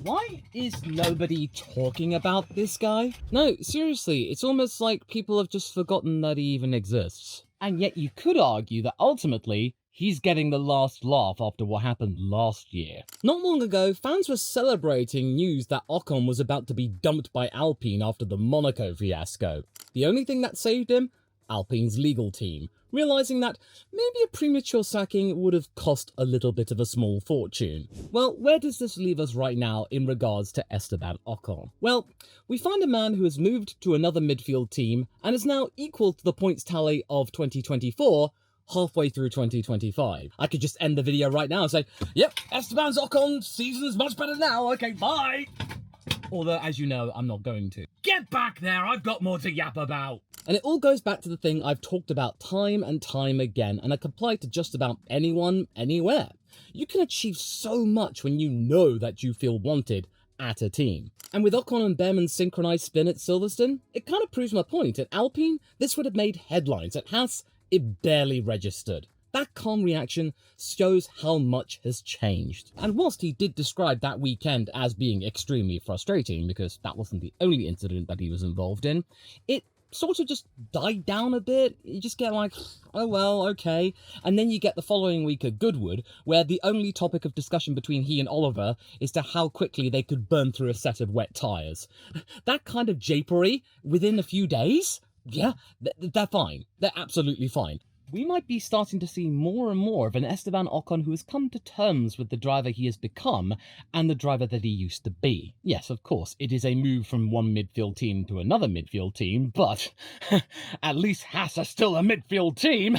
Why is nobody talking about this guy? No, seriously, it's almost like people have just forgotten that he even exists. And yet you could argue that ultimately, he's getting the last laugh after what happened last year. Not long ago, fans were celebrating news that Ocon was about to be dumped by Alpine after the Monaco fiasco. The only thing that saved him? Alpine's legal team, realising that maybe a premature sacking would have cost a little bit of a small fortune. Well, where does this leave us right now in regards to Esteban Ocon? Well, we find a man who has moved to another midfield team and is now equal to the points tally of 2024 halfway through 2025. I could just end the video right now and say, yep, Esteban Ocon season's much better now, okay, bye! Although, as you know, I'm not going to. Get back there, I've got more to yap about! And it all goes back to the thing I've talked about time and time again, and I can apply to just about anyone, anywhere. You can achieve so much when you know that you feel wanted at a team. And with Ocon and Bearman's synchronized spin at Silverstone, it kind of proves my point. At Alpine, this would have made headlines. At Haas, it barely registered. That calm reaction shows how much has changed. And whilst he did describe that weekend as being extremely frustrating, because that wasn't the only incident that he was involved in, it sort of just died down a bit. You just get like, oh well, okay. And then you get the following week at Goodwood, where the only topic of discussion between he and Oliver is to how quickly they could burn through a set of wet tyres. That kind of japery within a few days? Yeah, they're fine. They're absolutely fine. We might be starting to see more and more of an Esteban Ocon who has come to terms with the driver he has become and the driver that he used to be. Yes, of course, it is a move from one midfield team to another midfield team, but at least Haas are still a midfield team.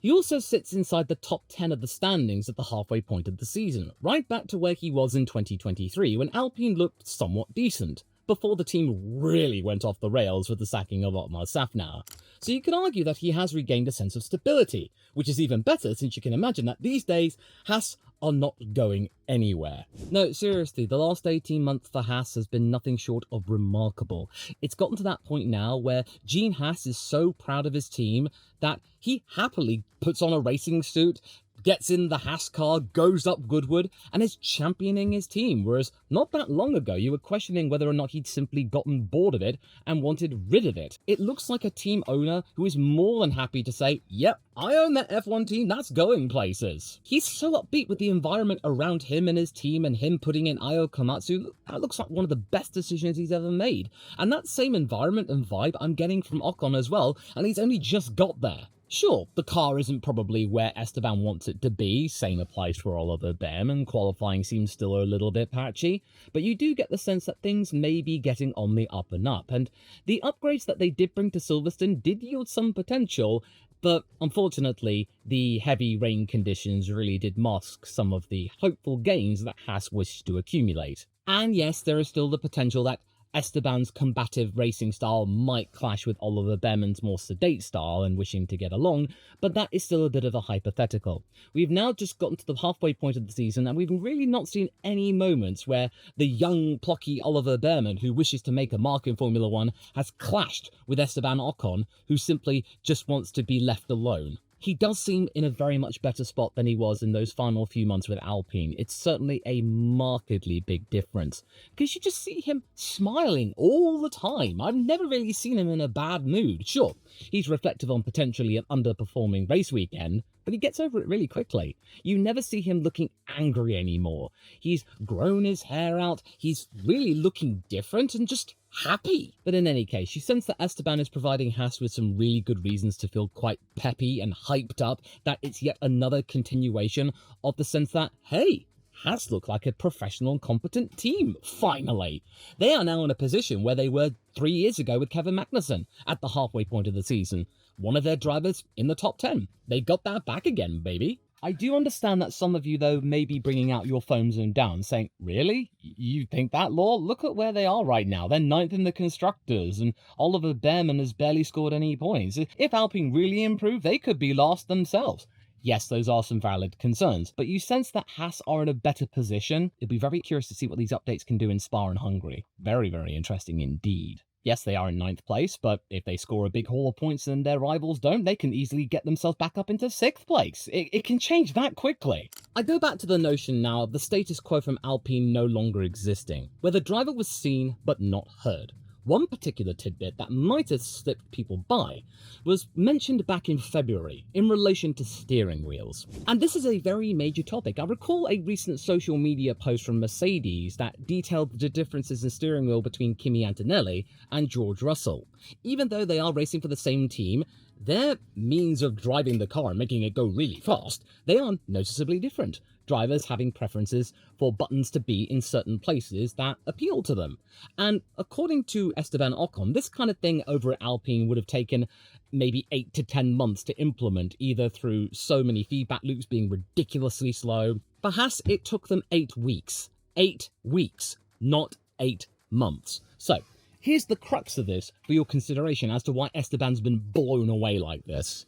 He also sits inside the top 10 of the standings at the halfway point of the season, right back to where he was in 2023 when Alpine looked somewhat decent, before the team really went off the rails with the sacking of Otmar Safnauer. So you could argue that he has regained a sense of stability, which is even better since you can imagine that these days, Haas are not going anywhere. No, seriously, the last 18 months for Haas has been nothing short of remarkable. It's gotten to that point now where Gene Haas is so proud of his team that he happily puts on a racing suit, gets in the Haas car, goes up Goodwood, and is championing his team, whereas not that long ago you were questioning whether or not he'd simply gotten bored of it and wanted rid of it. It looks like a team owner who is more than happy to say, yep, I own that F1 team, that's going places. He's so upbeat with the environment around him and his team, and him putting in Ayo Komatsu, that looks like one of the best decisions he's ever made. And that same environment and vibe I'm getting from Ocon as well, and he's only just got there. Sure, the car isn't probably where Esteban wants it to be, same applies for Oliver Bearman, qualifying seems still a little bit patchy, but you do get the sense that things may be getting on the up and up, and the upgrades that they did bring to Silverstone did yield some potential, but unfortunately, the heavy rain conditions really did mask some of the hopeful gains that Haas wished to accumulate. And yes, there is still the potential that Esteban's combative racing style might clash with Oliver Bearman's more sedate style and wishing to get along, but that is still a bit of a hypothetical. We've now just gotten to the halfway point of the season and we've really not seen any moments where the young, plucky Oliver Bearman, who wishes to make a mark in Formula One, has clashed with Esteban Ocon, who simply just wants to be left alone. He does seem in a very much better spot than he was in those final few months with Alpine. It's certainly a markedly big difference, because you just see him smiling all the time. I've never really seen him in a bad mood. Sure, he's reflective on potentially an underperforming race weekend, but he gets over it really quickly. You never see him looking angry anymore. He's grown his hair out, he's really looking different and just happy. But in any case, you sense that Esteban is providing Haas with some really good reasons to feel quite peppy and hyped up, that it's yet another continuation of the sense that, hey, Haas look like a professional and competent team, finally. They are now in a position where they were 3 years ago with Kevin Magnussen at the halfway point of the season. One of their drivers in the top 10. They got that back again, baby. I do understand that some of you, though, may be bringing out your phones and down, saying, really? You think that, Law? Look at where they are right now. They're 9th in the Constructors, and Oliver Bearman has barely scored any points. If Alpine really improve, they could be last themselves. Yes, those are some valid concerns, but you sense that Haas are in a better position. It'll be very curious to see what these updates can do in Spa and Hungary. Very, very interesting indeed. Yes, they are in 9th place, but if they score a big haul of points and their rivals don't, they can easily get themselves back up into 6th place. It can change that quickly. I go back to the notion now of the status quo from Alpine no longer existing, where the driver was seen but not heard. One particular tidbit that might have slipped people by was mentioned back in February in relation to steering wheels. And this is a very major topic. I recall a recent social media post from Mercedes that detailed the differences in steering wheel between Kimi Antonelli and George Russell. Even though they are racing for the same team, their means of driving the car and making it go really fast, they are noticeably different. Drivers having preferences for buttons to be in certain places that appeal to them. And according to Esteban Ocon, this kind of thing over at Alpine would have taken maybe 8 to 10 months to implement, either through so many feedback loops being ridiculously slow. For Haas, it took them 8 weeks. 8 weeks, not 8 months. So, here's the crux of this for your consideration as to why Esteban's been blown away like this.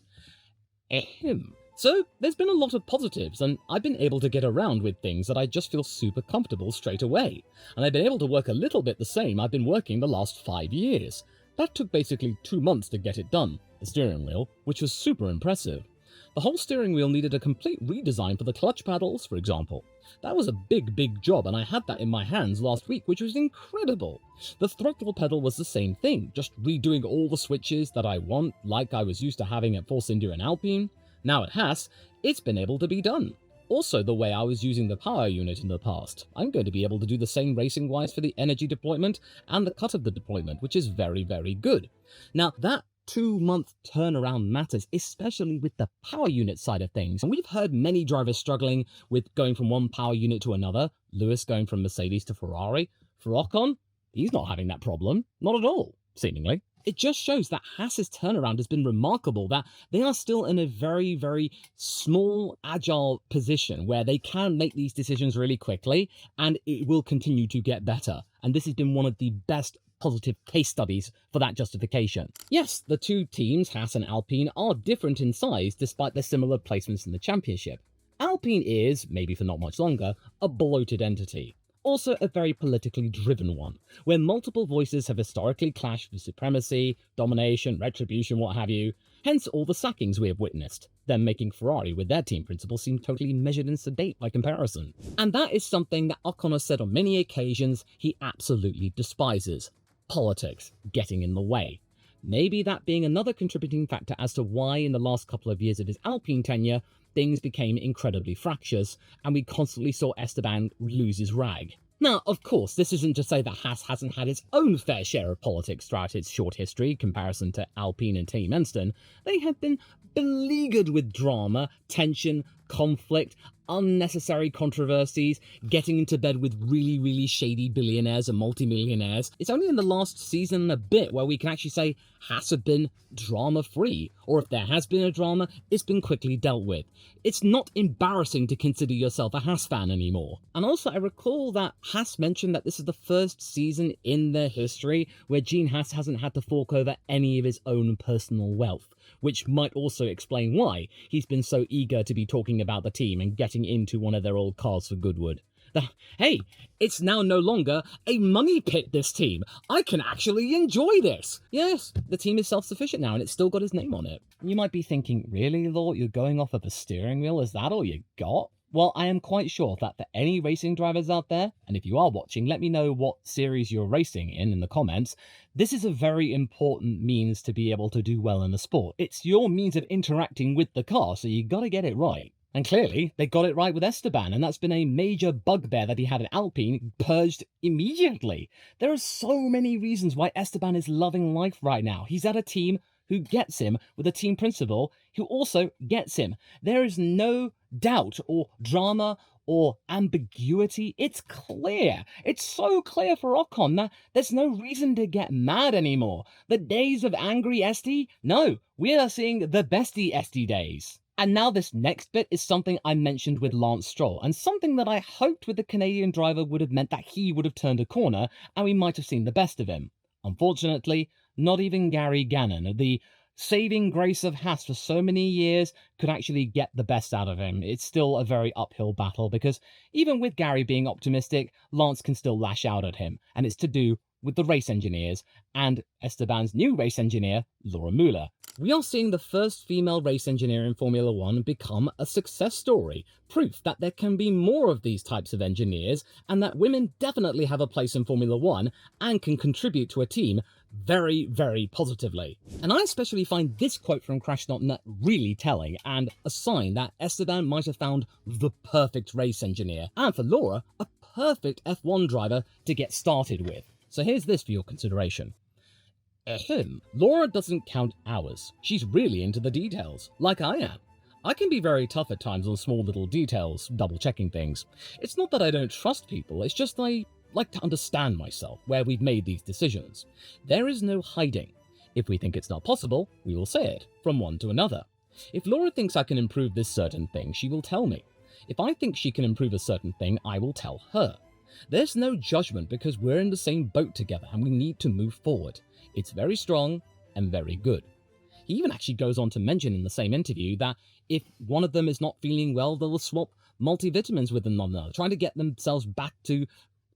Ahem. So, there's been a lot of positives, and I've been able to get around with things that I just feel super comfortable straight away. And I've been able to work a little bit the same I've been working the last 5 years. That took basically 2 months to get it done, the steering wheel, which was super impressive. The whole steering wheel needed a complete redesign for the clutch paddles, for example. That was a big job, and I had that in my hands last week, which was incredible. The throttle pedal was the same thing, just redoing all the switches that I want, like I was used to having at Force India and Alpine. Now at Haas, it's been able to be done. Also the way I was using the power unit in the past. I'm going to be able to do the same racing-wise for the energy deployment and the cut of the deployment, which is very good. Now that 2-month turnaround matters, especially with the power unit side of things. And we've heard many drivers struggling with going from one power unit to another. Lewis going from Mercedes to Ferrari. For Ocon, he's not having that problem. Not at all, seemingly. It just shows that Haas's turnaround has been remarkable, that they are still in a very small, agile position where they can make these decisions really quickly, and it will continue to get better. And this has been one of the best positive case studies for that justification. Yes, the two teams, Haas and Alpine, are different in size despite their similar placements in the championship. Alpine is, maybe for not much longer, a bloated entity. Also a very politically driven one, where multiple voices have historically clashed for supremacy, domination, retribution, what have you, hence all the sackings we have witnessed, them making Ferrari with their team principal seem totally measured and sedate by comparison. And that is something that Ocon has said on many occasions he absolutely despises. Politics getting in the way. Maybe that being another contributing factor as to why in the last couple of years of his Alpine tenure, things became incredibly fractious, and we constantly saw Esteban lose his rag. Now, of course, this isn't to say that Haas hasn't had its own fair share of politics throughout its short history, in comparison to Alpine and Team Enston. They have been beleaguered with drama, tension, conflict, unnecessary controversies, getting into bed with really shady billionaires and multimillionaires. It's only in the last season and a bit where we can actually say Haas have been drama-free, or if there has been a drama, it's been quickly dealt with. It's not embarrassing to consider yourself a Haas fan anymore. And also, I recall that Haas mentioned that this is the first season in their history where Gene Haas hasn't had to fork over any of his own personal wealth, which might also explain why he's been so eager to be talking about the team and getting into one of their old cars for Goodwood. Hey, it's now no longer a money pit, this team. I can actually enjoy this. Yes, the team is self-sufficient now and it's still got his name on it. You might be thinking, really, Law, you're going off of a steering wheel? Is that all you got? Well, I am quite sure that for any racing drivers out there, and if you are watching, let me know what series you're racing in the comments, this is a very important means to be able to do well in the sport. It's your means of interacting with the car, so you gotta get it right. And clearly, they got it right with Esteban, and that's been a major bugbear that he had at Alpine, purged immediately. There are so many reasons why Esteban is loving life right now. He's at a team who gets him, with a team principal who also gets him. There is no doubt or drama or ambiguity. It's clear. It's so clear for Ocon that there's no reason to get mad anymore. The days of angry Esty? No, we are seeing the bestie Esty days. And now this next bit is something I mentioned with Lance Stroll, and something that I hoped with the Canadian driver would have meant that he would have turned a corner and we might have seen the best of him. Unfortunately, not even Gary Gannon, the saving grace of Haas for so many years, could actually get the best out of him. It's still a very uphill battle because even with Gary being optimistic, Lance can still lash out at him, and it's to do with the race engineers and Esteban's new race engineer, Laura Mueller. We are seeing the first female race engineer in Formula One become a success story, proof that there can be more of these types of engineers and that women definitely have a place in Formula One and can contribute to a team very, very positively. And I especially find this quote from Crash.net really telling and a sign that Esteban might have found the perfect race engineer, and for Laura, a perfect F1 driver to get started with. So here's this for your consideration. Laura doesn't count hours. She's really into the details, like I am. I can be very tough at times on small little details, double-checking things. It's not that I don't trust people, it's just I like to understand myself where we've made these decisions. There is no hiding. If we think it's not possible, we will say it, from one to another. If Laura thinks I can improve this certain thing, she will tell me. If I think she can improve a certain thing, I will tell her. There's no judgment because we're in the same boat together and we need to move forward. It's very strong and very good. He even actually goes on to mention in the same interview that if one of them is not feeling well, they'll swap multivitamins with another, trying to get themselves back to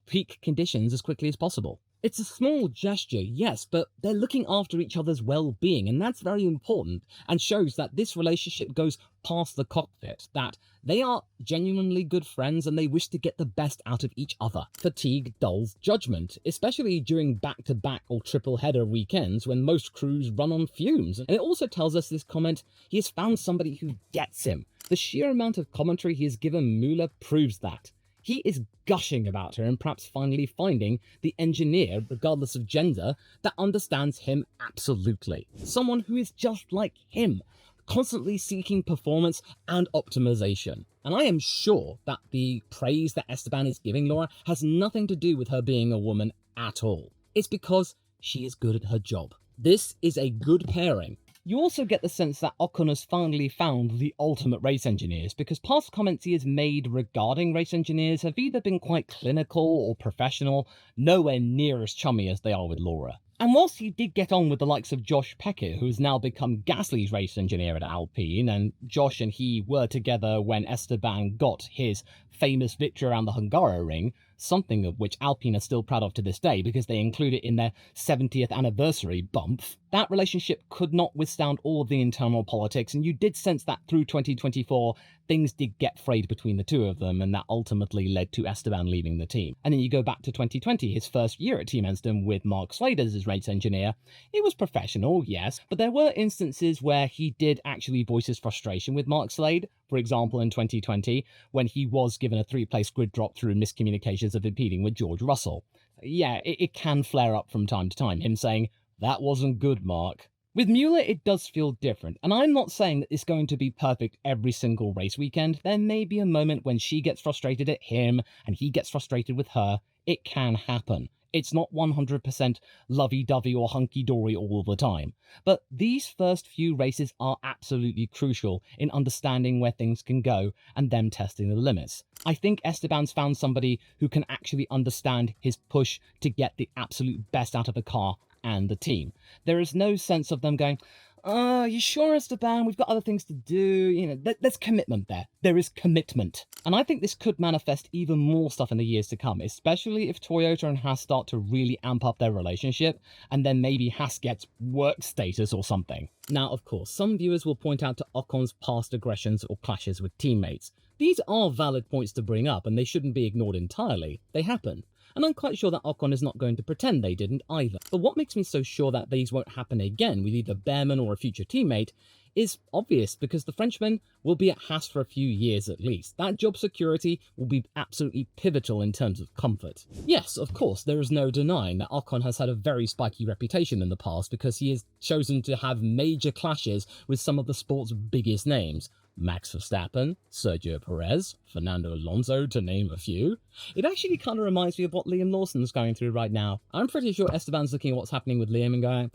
peak conditions as quickly as possible. It's a small gesture, yes, but they're looking after each other's well-being, and that's very important and shows that this relationship goes past the cockpit, that they are genuinely good friends and they wish to get the best out of each other. Fatigue dulls judgment, especially during back-to-back or triple-header weekends when most crews run on fumes. And it also tells us this comment, he has found somebody who gets him. The sheer amount of commentary he has given Mueller proves that. He is gushing about her and perhaps finally finding the engineer, regardless of gender, that understands him absolutely. Someone who is just like him, constantly seeking performance and optimization. And I am sure that the praise that Esteban is giving Laura has nothing to do with her being a woman at all. It's because she is good at her job. This is a good pairing. You also get the sense that Ocon has finally found the ultimate race engineers, because past comments he has made regarding race engineers have either been quite clinical or professional, nowhere near as chummy as they are with Laura. And whilst he did get on with the likes of Josh Peckett, who's now become Gasly's race engineer at Alpine, and Josh and he were together when Esteban got his famous victory around the Hungaroring, something of which Alpine are still proud of to this day because they include it in their 70th anniversary bump, that relationship could not withstand all of the internal politics, and you did sense that through 2024 things did get frayed between the two of them, and that ultimately led to Esteban leaving the team. And then you go back to 2020, his first year at Team Enston with Mark Slade as his race engineer. It was professional, yes, but there were instances where he did actually voice his frustration with Mark Slade. For example, in 2020, when he was given a 3-place grid drop through miscommunications of impeding with George Russell. Yeah, it can flare up from time to time, him saying, "That wasn't good, Mark." With Mueller, it does feel different, and I'm not saying that it's going to be perfect every single race weekend. There may be a moment when she gets frustrated at him, and he gets frustrated with her. It can happen. It's not 100% lovey-dovey or hunky-dory all the time. But these first few races are absolutely crucial in understanding where things can go and them testing the limits. I think Esteban's found somebody who can actually understand his push to get the absolute best out of the car and the team. There is no sense of them going, you sure, Esteban? We've got other things to do. You know, there's commitment there. There is commitment. And I think this could manifest even more stuff in the years to come, especially if Toyota and Haas start to really amp up their relationship, and then maybe Haas gets work status or something. Now, of course, some viewers will point out to Ocon's past aggressions or clashes with teammates. These are valid points to bring up, and they shouldn't be ignored entirely. They happen. And I'm quite sure that Ocon is not going to pretend they didn't either. But what makes me so sure that these won't happen again with either Bearman or a future teammate is obvious, because the Frenchman will be at Haas for a few years at least. That job security will be absolutely pivotal in terms of comfort. Yes, of course, there is no denying that Ocon has had a very spiky reputation in the past because he has chosen to have major clashes with some of the sport's biggest names. Max Verstappen, Sergio Perez, Fernando Alonso, to name a few. It actually kind of reminds me of what Liam Lawson's going through right now. I'm pretty sure Esteban's looking at what's happening with Liam and going,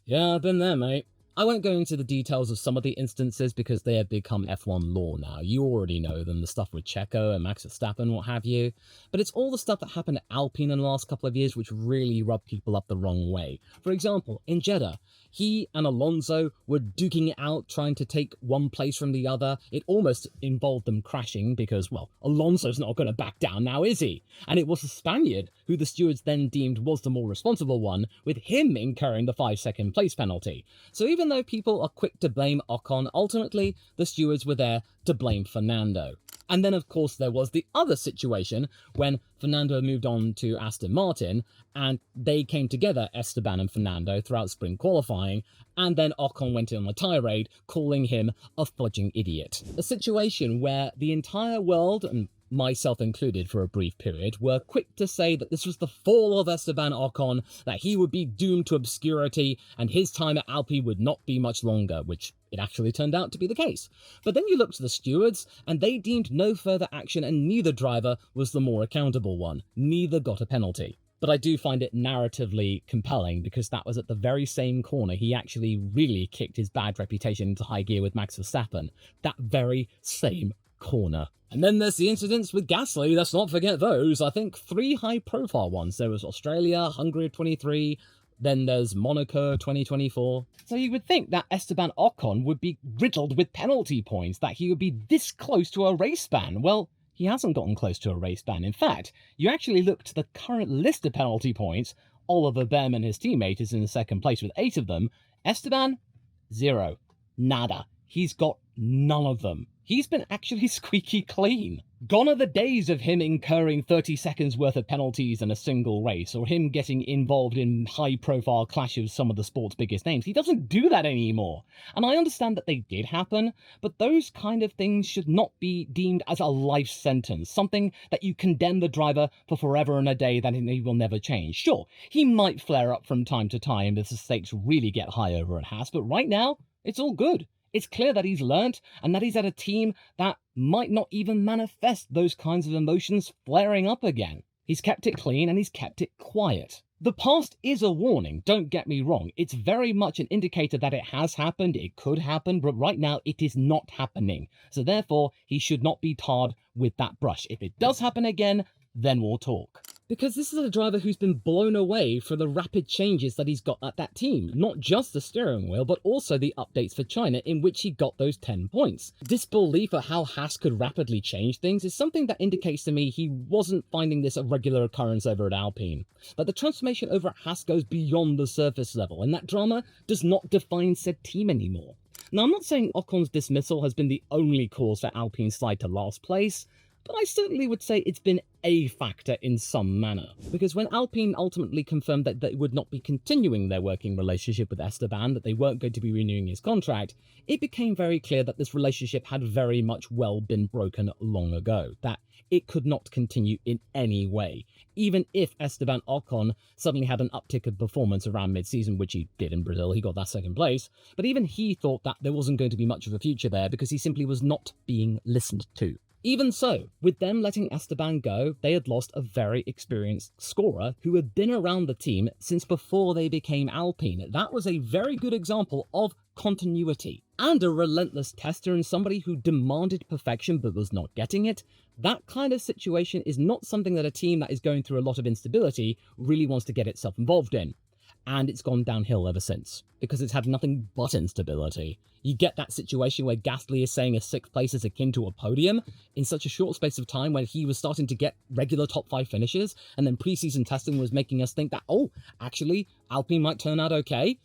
yeah, I've been there, mate. I won't go into the details of some of the instances because they have become F1 law now. You already know them, the stuff with Checo and Max Verstappen, what have you. But it's all the stuff that happened at Alpine in the last couple of years which really rubbed people up the wrong way. For example, in Jeddah, He and Alonso were duking it out, trying to take one place from the other. It almost involved them crashing because, well, Alonso's not going to back down now, is he? And it was the Spaniard who the stewards then deemed was the more responsible one, with him incurring the 5-second place penalty. So even though people are quick to blame Ocon, ultimately the stewards were there to blame Fernando. And then, of course, there was the other situation when Fernando moved on to Aston Martin and they came together, Esteban and Fernando, throughout spring qualifying, and then Ocon went in on a tirade, calling him a fudging idiot. A situation where the entire world, and myself included for a brief period, were quick to say that this was the fall of Esteban Ocon, that he would be doomed to obscurity, and his time at Alpine would not be much longer, which it actually turned out to be the case. But then you look to the stewards, and they deemed no further action, and neither driver was the more accountable one. Neither got a penalty. But I do find it narratively compelling because that was at the very same corner he actually really kicked his bad reputation into high gear with Max Verstappen. That very same corner. And then there's the incidents with Gasly, let's not forget those. I think 3 high-profile ones. There was Australia, Hungary 23, then there's Monaco 2024. So you would think that Esteban Ocon would be riddled with penalty points, that he would be this close to a race ban. Well, he hasn't gotten close to a race ban. In fact, you actually look to the current list of penalty points, Oliver Bearman, his teammate, is in the second place with 8 of them. Esteban, 0. Nada. He's got none of them. He's been actually squeaky clean. Gone are the days of him incurring 30 seconds worth of penalties in a single race, or him getting involved in high-profile clashes with some of the sport's biggest names. He doesn't do that anymore. And I understand that they did happen, but those kind of things should not be deemed as a life sentence, something that you condemn the driver for forever and a day that he will never change. Sure, he might flare up from time to time if the stakes really get high over at Haas, but right now, it's all good. It's clear that he's learnt and that he's at a team that might not even manifest those kinds of emotions flaring up again. He's kept it clean and he's kept it quiet. The past is a warning, don't get me wrong. It's very much an indicator that it has happened, it could happen, but right now it is not happening. So therefore, he should not be tarred with that brush. If it does happen again, then we'll talk. Because this is a driver who's been blown away for the rapid changes that he's got at that team. Not just the steering wheel, but also the updates for China in which he got those 10 points. Disbelief at how Haas could rapidly change things is something that indicates to me he wasn't finding this a regular occurrence over at Alpine. But the transformation over at Haas goes beyond the surface level, and that drama does not define said team anymore. Now, I'm not saying Ocon's dismissal has been the only cause for Alpine's slide to last place, but I certainly would say it's been a factor in some manner. Because when Alpine ultimately confirmed that they would not be continuing their working relationship with Esteban, that they weren't going to be renewing his contract, it became very clear that this relationship had very much well been broken long ago, that it could not continue in any way. Even if Esteban Ocon suddenly had an uptick of performance around mid-season, which he did in Brazil, he got that second place, but even he thought that there wasn't going to be much of a future there because he simply was not being listened to. Even so, with them letting Esteban go, they had lost a very experienced scorer who had been around the team since before they became Alpine. That was a very good example of continuity. And a relentless tester and somebody who demanded perfection but was not getting it. That kind of situation is not something that a team that is going through a lot of instability really wants to get itself involved in. And it's gone downhill ever since, because it's had nothing but instability. You get that situation where Gasly is saying a 6th place is akin to a podium in such a short space of time when he was starting to get regular top 5 finishes, and then preseason testing was making us think that, oh, actually, Alpine might turn out okay.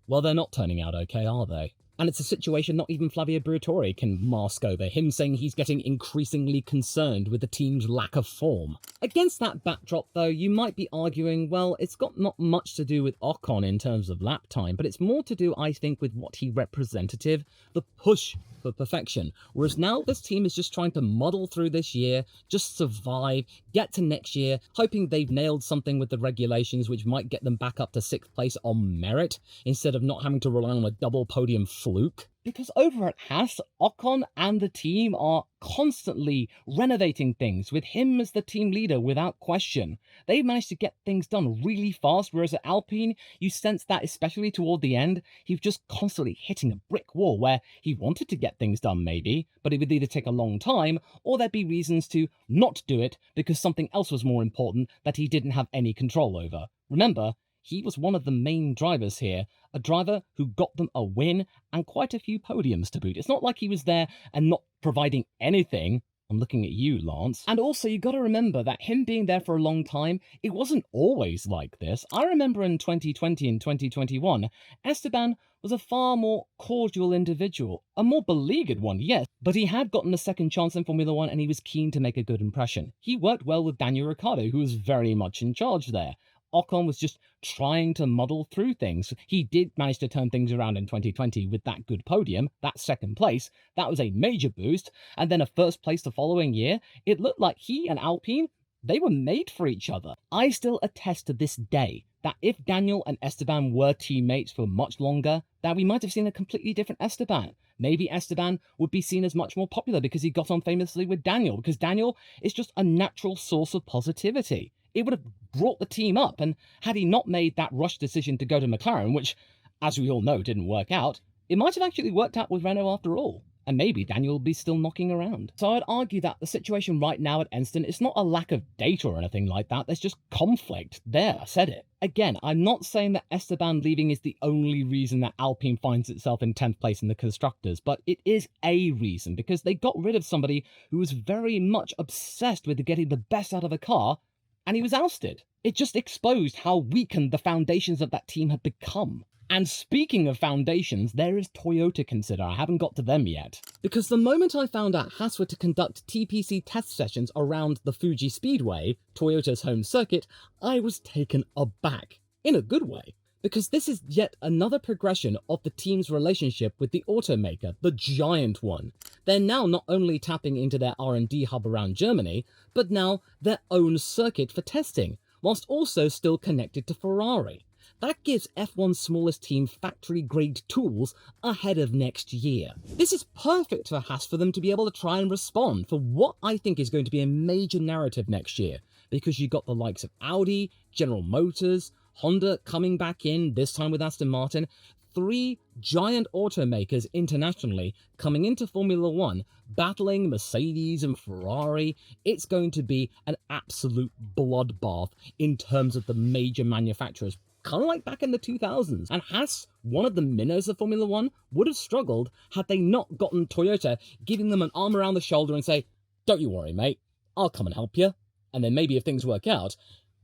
Well, they're not turning out okay, are they? And it's a situation not even Flavio Briatore can mask over, him saying he's getting increasingly concerned with the team's lack of form. Against that backdrop, though, you might be arguing, well, it's got not much to do with Ocon in terms of lap time, but it's more to do, I think, with what he represented, the push for perfection. Whereas now this team is just trying to muddle through this year, just survive, get to next year, hoping they've nailed something with the regulations which might get them back up to 6th place on merit, instead of not having to rely on a double podium fluke. Because over at Haas, Ocon and the team are constantly renovating things, with him as the team leader without question. They've managed to get things done really fast, whereas at Alpine, you sense that especially toward the end, he's just constantly hitting a brick wall where he wanted to get things done maybe, but it would either take a long time, or there'd be reasons to not do it because something else was more important that he didn't have any control over. Remember, he was one of the main drivers here, a driver who got them a win and quite a few podiums to boot. It's not like he was there and not providing anything. I'm looking at you, Lance. And also, you gotta remember that him being there for a long time, it wasn't always like this. I remember in 2020 and 2021, Esteban was a far more cordial individual. A more beleaguered one, yes, but he had gotten a second chance in Formula 1 and he was keen to make a good impression. He worked well with Daniel Ricciardo, who was very much in charge there. Ocon was just trying to muddle through things. He did manage to turn things around in 2020 with that good podium, that second place. That was a major boost. And then a first place the following year. It looked like he and Alpine, they were made for each other. I still attest to this day that if Daniel and Esteban were teammates for much longer, that we might have seen a completely different Esteban. Maybe Esteban would be seen as much more popular because he got on famously with Daniel, because Daniel is just a natural source of positivity. It would have brought the team up, and had he not made that rush decision to go to McLaren, which, as we all know, didn't work out, it might have actually worked out with Renault after all. And maybe Daniel will be still knocking around. So I'd argue that the situation right now at Enston is not a lack of data or anything like that, there's just conflict. There, I said it. Again, I'm not saying that Esteban leaving is the only reason that Alpine finds itself in 10th place in the Constructors, but it is a reason, because they got rid of somebody who was very much obsessed with getting the best out of a car, and he was ousted. It just exposed how weakened the foundations of that team had become. And speaking of foundations, there is Toyota to consider. I haven't got to them yet. Because the moment I found out Haas were to conduct TPC test sessions around the Fuji Speedway, Toyota's home circuit, I was taken aback. In a good way. Because this is yet another progression of the team's relationship with the automaker, the giant one. They're now not only tapping into their R&D hub around Germany, but now their own circuit for testing, whilst also still connected to Ferrari. That gives F1's smallest team factory-grade tools ahead of next year. This is perfect for Haas for them to be able to try and respond for what I think is going to be a major narrative next year, because you've got the likes of Audi, General Motors, Honda coming back in, this time with Aston Martin, 3 giant automakers internationally coming into Formula 1, battling Mercedes and Ferrari. It's going to be an absolute bloodbath in terms of the major manufacturers, kind of like back in the 2000s. And Haas, one of the minnows of Formula 1, would have struggled had they not gotten Toyota giving them an arm around the shoulder and say, "Don't you worry, mate, I'll come and help you. And then maybe if things work out,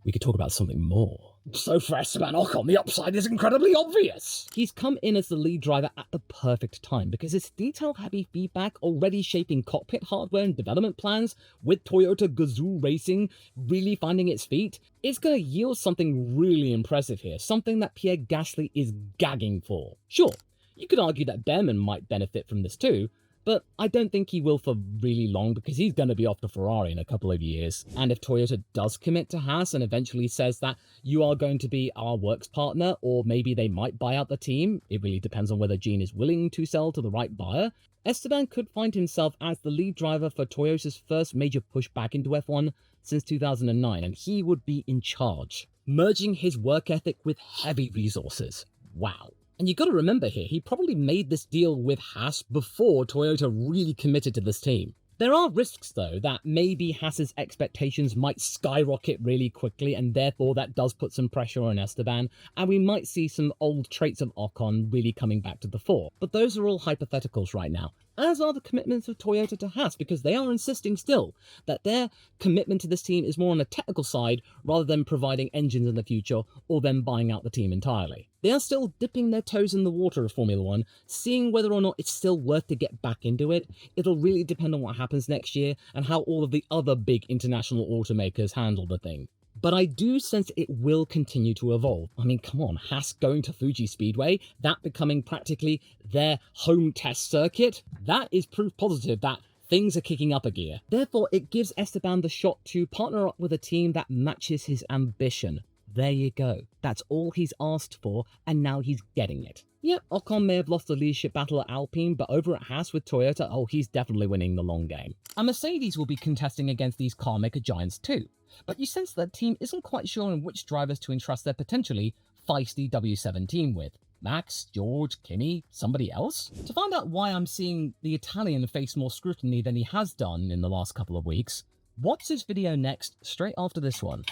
we could talk about something more." So for Esteban Ocon, the upside is incredibly obvious. He's come in as the lead driver at the perfect time, because his detail-heavy feedback already shaping cockpit hardware and development plans, with Toyota Gazoo Racing really finding its feet, it's going to yield something really impressive here, something that Pierre Gasly is gagging for. Sure, you could argue that Bearman might benefit from this too, but I don't think he will for really long, because he's going to be off to Ferrari in a couple of years. And if Toyota does commit to Haas and eventually says that you are going to be our works partner, or maybe they might buy out the team, it really depends on whether Gene is willing to sell to the right buyer, Esteban could find himself as the lead driver for Toyota's first major push back into F1 since 2009, and he would be in charge, merging his work ethic with heavy resources. Wow. And you got to remember here, he probably made this deal with Haas before Toyota really committed to this team. There are risks, though, that maybe Haas's expectations might skyrocket really quickly, and therefore that does put some pressure on Esteban, and we might see some old traits of Ocon really coming back to the fore. But those are all hypotheticals right now, as are the commitments of Toyota to Haas, because they are insisting still that their commitment to this team is more on the technical side rather than providing engines in the future or them buying out the team entirely. They are still dipping their toes in the water of Formula 1, seeing whether or not it's still worth to get back into it. It'll really depend on what happens next year and how all of the other big international automakers handle the thing. But I do sense it will continue to evolve. I mean, come on, Haas going to Fuji Speedway, that becoming practically their home test circuit, that is proof positive that things are kicking up a gear. Therefore, it gives Esteban the shot to partner up with a team that matches his ambition. There you go. That's all he's asked for, and now he's getting it. Yep, Ocon may have lost the leadership battle at Alpine, but over at Haas with Toyota, oh, he's definitely winning the long game. And Mercedes will be contesting against these carmaker giants too. But you sense that team isn't quite sure on which drivers to entrust their potentially feisty W17 with. Max, George, Kimi, somebody else? To find out why I'm seeing the Italian face more scrutiny than he has done in the last couple of weeks, watch this video next, straight after this one.